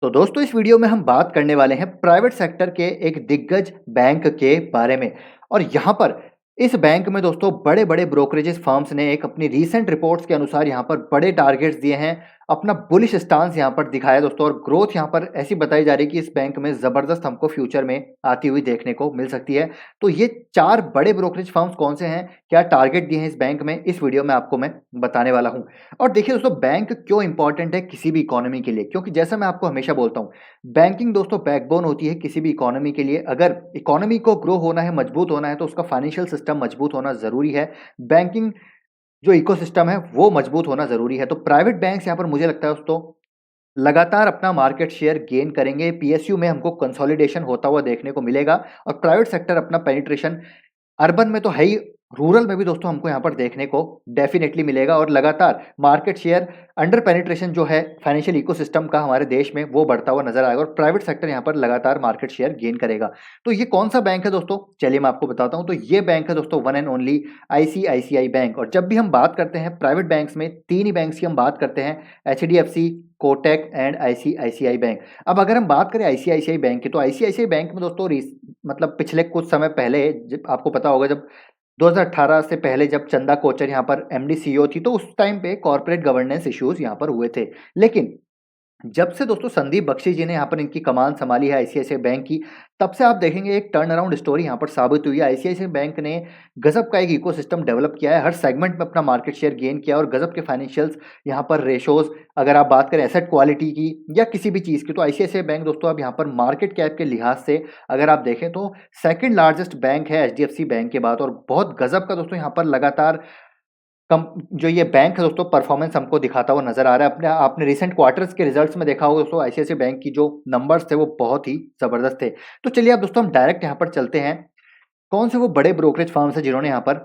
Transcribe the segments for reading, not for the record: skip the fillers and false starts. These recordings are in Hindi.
तो दोस्तों इस वीडियो में हम बात करने वाले हैं प्राइवेट सेक्टर के एक दिग्गज बैंक के बारे में। और यहाँ पर इस बैंक में दोस्तों बड़े-बड़े ब्रोकरेजेस फर्म्स ने एक अपनी रीसेंट रिपोर्ट्स के अनुसार यहाँ पर बड़े टारगेट्स दिए हैं, अपना बुलिश स्टांस यहाँ पर दिखाया दोस्तों। और ग्रोथ यहाँ पर ऐसी बताई जा रही है कि इस बैंक में ज़बरदस्त हमको फ्यूचर में आती हुई देखने को मिल सकती है। तो ये 4 बड़े ब्रोकरेज फर्म्स कौन से हैं, क्या टारगेट दिए हैं इस बैंक में, इस वीडियो में आपको मैं बताने वाला हूँ। और देखिए दोस्तों बैंक क्यों इंपॉर्टेंट है किसी भी इकोनॉमी के लिए, क्योंकि जैसा मैं आपको हमेशा बोलता हूँ बैंकिंग दोस्तों बैकबोन होती है किसी भी इकोनॉमी के लिए। अगर इकोनॉमी को ग्रो होना है, मजबूत होना है, तो उसका फाइनेंशियल सिस्टम मजबूत होना ज़रूरी है। बैंकिंग जो इकोसिस्टम है वो मजबूत होना ज़रूरी है। तो प्राइवेट बैंक्स यहाँ पर मुझे लगता है दोस्तों लगातार अपना मार्केट शेयर गेन करेंगे। पीएसयू में हमको कंसोलिडेशन होता हुआ देखने को मिलेगा और प्राइवेट सेक्टर अपना पेनिट्रेशन अर्बन में तो है ही, रूरल में भी दोस्तों हमको यहाँ पर देखने को डेफिनेटली मिलेगा। और लगातार मार्केट शेयर अंडर पेनिट्रेशन जो है फाइनेंशियल इकोसिस्टम का हमारे देश में वो बढ़ता हुआ नजर आएगा और प्राइवेट सेक्टर यहाँ पर लगातार मार्केट शेयर गेन करेगा। तो ये कौन सा बैंक है दोस्तों, चलिए मैं आपको बताता हूँ। तो ये बैंक है दोस्तों one and only ICICI bank. और जब भी हम बात करते हैं प्राइवेट बैंक्स में, तीन ही बैंक्स की हम बात करते हैं, HDFC, Kotak and ICICI bank. अब अगर हम बात करें आईसीआईसीआई बैंक की, तो आईसीआईसीआई बैंक में दोस्तों मतलब पिछले कुछ समय पहले जब आपको पता होगा, जब 2018 से पहले जब चंदा कोचर यहाँ पर एमडी सीईओ थी, तो उस टाइम पे कॉर्पोरेट गवर्नेंस इश्यूज यहाँ पर हुए थे। लेकिन जब से दोस्तों संदीप बख्शी जी ने यहाँ पर इनकी कमान संभाली है आईसीआईसीआई बैंक की, तब से आप देखेंगे एक टर्न अराउंड स्टोरी यहाँ पर साबित हुई है। आईसीआईसीआई बैंक ने गजब का एक इकोसिस्टम डेवलप किया है, हर सेगमेंट में अपना मार्केट शेयर गेन किया और गजब के फाइनेंशियल्स यहाँ पर रेशोज, अगर आप बात करें एसेट क्वालिटी की या किसी भी चीज़ की, तो आईसीआईसीआई बैंक दोस्तों अब यहाँ पर मार्केट कैप के लिहाज से अगर आप देखें तो सेकेंड लार्जेस्ट बैंक है एचडीएफसी बैंक के बाद। और बहुत गजब का दोस्तों यहाँ पर लगातार कम जो ये बैंक है दोस्तों परफॉर्मेंस हमको दिखाता हुआ नजर आ रहा है। अपने आपने रिसेंट क्वार्टर्स के रिजल्ट्स में देखा होगा दोस्तों, आईसीआईसीआई बैंक की जो नंबर्स थे वो बहुत ही जबरदस्त थे। तो चलिए अब दोस्तों हम डायरेक्ट यहाँ पर चलते हैं, कौन से वो बड़े ब्रोकरेज फर्म्स हैं जिन्होंने यहाँ पर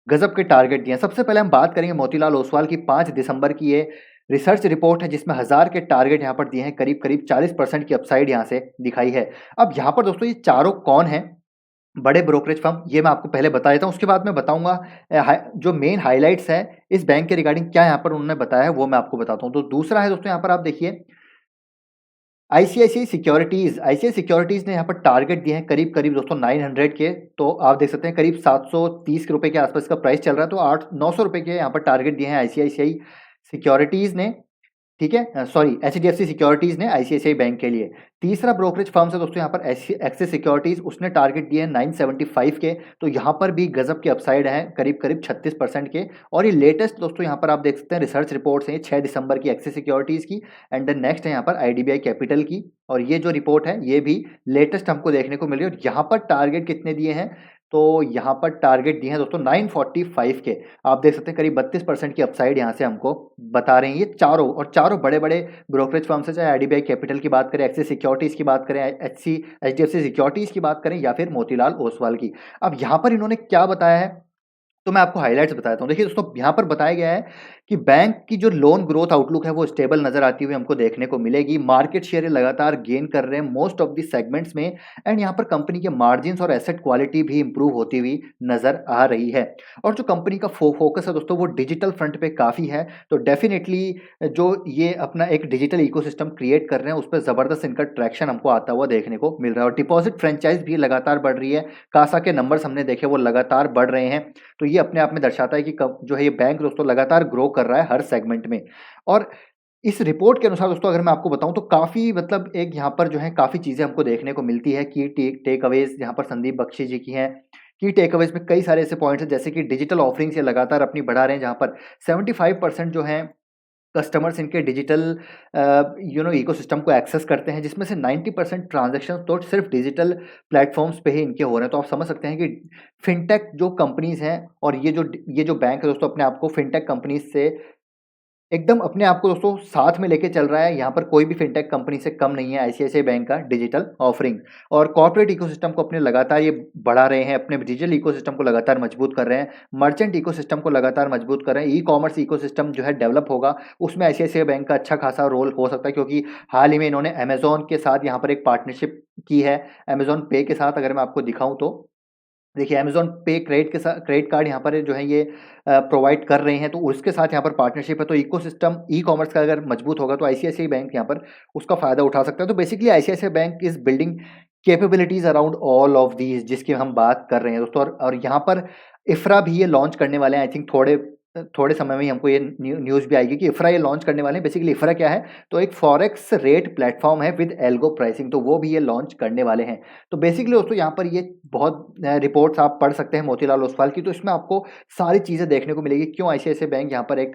गजब के टारगेट दिए हैं। सबसे पहले हम बात करेंगे मोतीलाल ओसवाल की 5 दिसंबर की ये रिसर्च रिपोर्ट है, जिसमें 1000 के टारगेट यहाँ पर दिए हैं, करीब करीब 40% की अपसाइड यहाँ से दिखाई है। अब यहाँ पर दोस्तों ये चारों कौन है बड़े ब्रोकरेज फर्म, ये मैं आपको पहले बता देता हूँ, उसके बाद मैं बताऊँगा जो मेन हाइलाइट्स हैं इस बैंक के रिगार्डिंग क्या यहाँ पर उन्होंने बताया है वो मैं आपको बताता हूँ। तो दूसरा है दोस्तों यहाँ पर आप देखिए आईसीआईसीआई सिक्योरिटीज़ ने यहाँ पर टारगेट दिए हैं करीब-करीब दोस्तों 900 के। तो आप देख सकते हैं करीब 730 रुपए के आसपास का प्राइस चल रहा है, तो 8 900 रुपए के यहाँ पर टारगेट दिए हैं आईसीआईसीआई सिक्योरिटीज़ ने। ठीक है, सॉरी एचडीएफसी सिक्योरिटीज़ ने आईसीआईसीआई बैंक के लिए। तीसरा ब्रोकरेज फर्म है दोस्तों यहाँ पर एक्सिस सिक्योरिटीज़, उसने टारगेट दिए हैं 975 के। तो यहाँ पर भी गजब के अपसाइड हैं करीब-करीब 36% के। और ये लेटेस्ट दोस्तों यहाँ पर आप देख सकते हैं रिसर्च रिपोर्ट्स हैं 6 दिसंबर की एक्सिस सिक्योरिटीज़ की, एंड देन नेक्स्ट है यहाँ पर आईडीबीआई कैपिटल की। और ये जो रिपोर्ट है ये भी लेटेस्ट हमको देखने को मिल रही है। और यहाँ पर टारगेट कितने दिए हैं, तो यहाँ पर टारगेट दिए हैं दोस्तों 945 के। आप देख सकते हैं करीब 32% की अपसाइड यहाँ से हमको बता रहे हैं ये चारों। और चारों बड़े-बड़े ब्रोकरेज फर्म्स हैं, चाहे आईडीबीआई कैपिटल की बात करें, एक्सिस सिक्योरिटीज़ की बात करें, एचडीएफसी सिक्योरिटीज़ की बात करें या फिर मोतीलाल ओसवाल की। अब यहाँ पर इन्होंने क्या बताया है, तो मैं आपको हाइलाइट्स बताता हूँ। देखिए दोस्तों यहाँ पर बताया गया है कि बैंक की जो लोन ग्रोथ आउटलुक है वो स्टेबल नज़र आती हुई हमको देखने को मिलेगी। मार्केट शेयर लगातार गेन कर रहे हैं मोस्ट ऑफ द सेगमेंट्स में, एंड यहाँ पर कंपनी के मार्जिन्स और एसेट क्वालिटी भी इंप्रूव होती हुई नज़र आ रही है। और जो कंपनी का फोकस है दोस्तों वो डिजिटल फ्रंट पे काफ़ी है। तो डेफिनेटली जो ये अपना एक डिजिटल इकोसिस्टम क्रिएट कर रहे हैं उस पर ज़बरदस्त इनका ट्रैक्शन हमको आता हुआ देखने को मिल रहा है। और डिपॉजिट फ्रेंचाइज भी लगातार बढ़ रही है, कासा के नंबर्स हमने देखे वो लगातार बढ़ रहे हैं। तो ये अपने आप में दर्शाता है कि जो है ये बैंक दोस्तों लगातार ग्रो कर रहा है हर सेगमेंट में। और इस रिपोर्ट के अनुसार दोस्तों अगर मैं आपको बताऊं तो काफ़ी मतलब एक यहाँ पर जो है काफ़ी चीज़ें हमको देखने को मिलती है कि टेक अवेज यहाँ पर संदीप बख्शी जी की हैं। की टेक अवेज में कई सारे ऐसे पॉइंट्स हैं जैसे कि डिजिटल ऑफरिंग्स ये लगातार अपनी बढ़ा रहे हैं, जहाँ पर 75% जो हैं कस्टमर्स इनके डिजिटल इकोसिस्टम को एक्सेस करते हैं, जिसमें से 90% ट्रांजैक्शंस तो सिर्फ डिजिटल प्लेटफॉर्म्स पे ही इनके हो रहे हैं। तो आप समझ सकते हैं कि फिनटेक जो कंपनीज हैं और ये जो बैंक है दोस्तों अपने आप को फिनटेक कंपनीज से एकदम अपने आप को दोस्तों साथ में लेके चल रहा है। यहाँ पर कोई भी फिनटेक कंपनी से कम नहीं है आईसीआईसीआई बैंक का डिजिटल ऑफरिंग। और कॉर्पोरेट इकोसिस्टम को अपने लगातार ये बढ़ा रहे हैं, अपने डिजिटल इकोसिस्टम को लगातार मजबूत कर रहे हैं, मर्चेंट इकोसिस्टम को लगातार मजबूत कर रहे हैं। ई कॉमर्स इकोसिस्टम जो है डेवलप होगा, उसमें आईसीआईसीआई बैंक का अच्छा खासा रोल हो सकता है, क्योंकि हाल ही में इन्होंने अमेजोन के साथ यहाँ पर एक पार्टनरशिप की है, अमेजोन पे के साथ अगर मैं आपको दिखाऊँ तो। देखिए अमेज़न पे क्रेडिट कार्ड यहाँ पर जो है ये प्रोवाइड कर रहे हैं, तो उसके साथ यहाँ पर पार्टनरशिप है, तो इकोसिस्टम ई-कॉमर्स का अगर मजबूत होगा तो आईसीआईसीआई बैंक यहाँ पर उसका फ़ायदा उठा सकता है। तो basically ICICI bank is building capabilities around all of these जिसकी हम बात कर रहे हैं दोस्तों और यहाँ पर इफ़रा भी ये लॉन्च करने वाले हैं आई थिंक थोड़े समय में ही हमको ये न्यूज़ भी आएगी कि इफ़रा ये लॉन्च करने वाले हैं। बेसिकली इफ़रा क्या है? तो एक फॉरेक्स रेट प्लेटफ़ॉर्म है विद एल्गो प्राइसिंग, तो वो भी ये लॉन्च करने वाले हैं। तो बेसिकली दोस्तों यहाँ पर ये बहुत रिपोर्ट्स आप पढ़ सकते हैं मोतीलाल ओसवाल की, तो इसमें आपको सारी चीज़ें देखने को मिलेगी क्यों आईसीआईसीआई बैंक यहाँ पर एक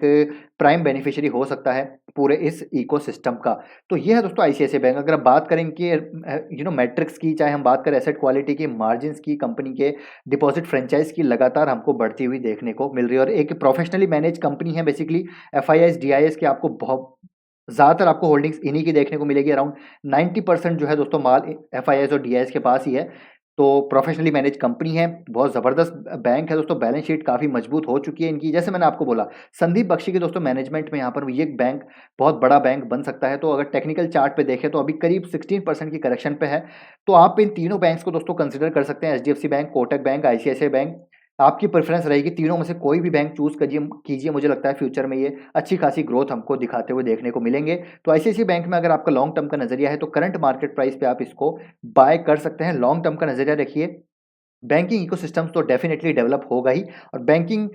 प्राइम बेनिफिशियरी हो सकता है पूरे इस इकोसिस्टम का। तो ये है दोस्तों आईसीआईसीआई बैंक। अगर आप बात करें कि मैट्रिक्स की, चाहे हम बात करें एसेट क्वालिटी की, मार्जिन्स की, कंपनी के डिपॉजिट फ्रेंचाइज की लगातार हमको बढ़ती हुई देखने को मिल रही है और एक प्रोफेशनली मैनेज कंपनी है बेसिकली एफआईआईस, डीआईएस की आपको बहुत ज़्यादातर आपको होल्डिंग्स इन्हीं की देखने को मिलेगी। अराउंड 90% जो है दोस्तों माल एफआईआईस और डीआईएस के पास ही है। तो प्रोफेशनली मैनेज कंपनी है, बहुत ज़बरदस्त बैंक है दोस्तों, बैलेंस शीट काफ़ी मजबूत हो चुकी है इनकी। जैसे मैंने आपको बोला संदीप बख्शी के दोस्तों मैनेजमेंट में यहाँ पर ये बैंक बहुत बड़ा बैंक बन सकता है। तो अगर टेक्निकल चार्ट पे देखें तो अभी करीब 16% की करेक्शन पे है। तो आप इन तीनों बैंक्स को दोस्तों कंसिडर कर सकते हैं, HDFC bank, Kotak bank, ICICI bank. आपकी प्रेफ़रेंस रहेगी, तीनों में से कोई भी बैंक चूज़ कीजिए, मुझे लगता है फ्यूचर में ये अच्छी खासी ग्रोथ हमको दिखाते हुए देखने को मिलेंगे। तो आईसीआईसीआई बैंक में अगर आपका लॉन्ग टर्म का नज़रिया है, तो करंट मार्केट प्राइस पे आप इसको बाय कर सकते हैं। लॉन्ग टर्म का नज़रिया रखिए, बैंकिंग इकोसिस्टम्स तो डेफ़िनेटली डेवलप होगा ही और बैंकिंग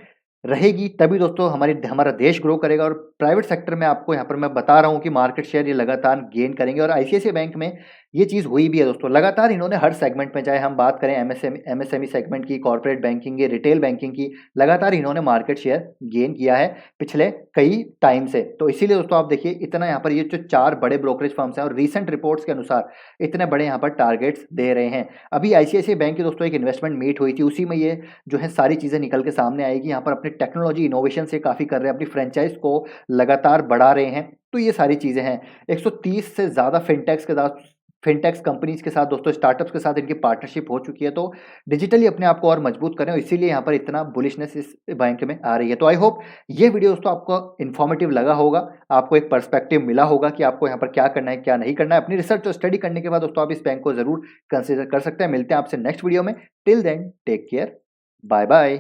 रहेगी तभी दोस्तों हमारा देश ग्रो करेगा और प्राइवेट सेक्टर में आपको यहाँ पर मैं बता रहा हूँ कि मार्केट शेयर ये लगातार गेन करेंगे और आईसीआईसीआई बैंक में ये चीज़ हुई भी है दोस्तों। लगातार इन्होंने हर सेगमेंट में, चाहे हम बात करें एमएसएमई सेगमेंट की, कॉर्पोरेट बैंकिंग की, रिटेल बैंकिंग की, लगातार इन्होंने मार्केट शेयर गेन किया है पिछले कई टाइम से। तो इसीलिए दोस्तों आप देखिए इतना यहाँ पर ये जो 4 बड़े ब्रोकरेज फर्म्स हैं और रीसेंट रिपोर्ट्स के अनुसार इतने बड़े यहाँ पर टारगेट्स दे रहे हैं। अभी आईसीआईसीआई बैंक की दोस्तों एक इन्वेस्टमेंट मीट हुई थी, उसी में ये जो है सारी चीज़ें निकल के सामने आएगी। यहाँ पर अपने टेक्नोलॉजी इनोवेशन से काफ़ी कर रहे हैं, अपनी फ्रेंचाइज को लगातार बढ़ा रहे हैं। तो ये सारी चीज़ें हैं। 130 से ज़्यादा फिनटेक्स कंपनीज़ के साथ दोस्तों, स्टार्टअप्स के साथ इनकी पार्टनरशिप हो चुकी है। तो डिजिटली अपने आप को और मजबूत करें और इसीलिए यहाँ पर इतना बुलिशनेस इस बैंक में आ रही है। तो आई होप ये वीडियो दोस्तों आपको इन्फॉर्मेटिव लगा होगा, आपको एक पर्सपेक्टिव मिला होगा कि आपको यहाँ पर क्या करना है, क्या नहीं करना है। अपनी रिसर्च और स्टडी करने के बाद दोस्तों आप इस बैंक को ज़रूर कंसिडर कर सकते हैं। मिलते हैं आपसे नेक्स्ट वीडियो में। Till then take care, bye bye.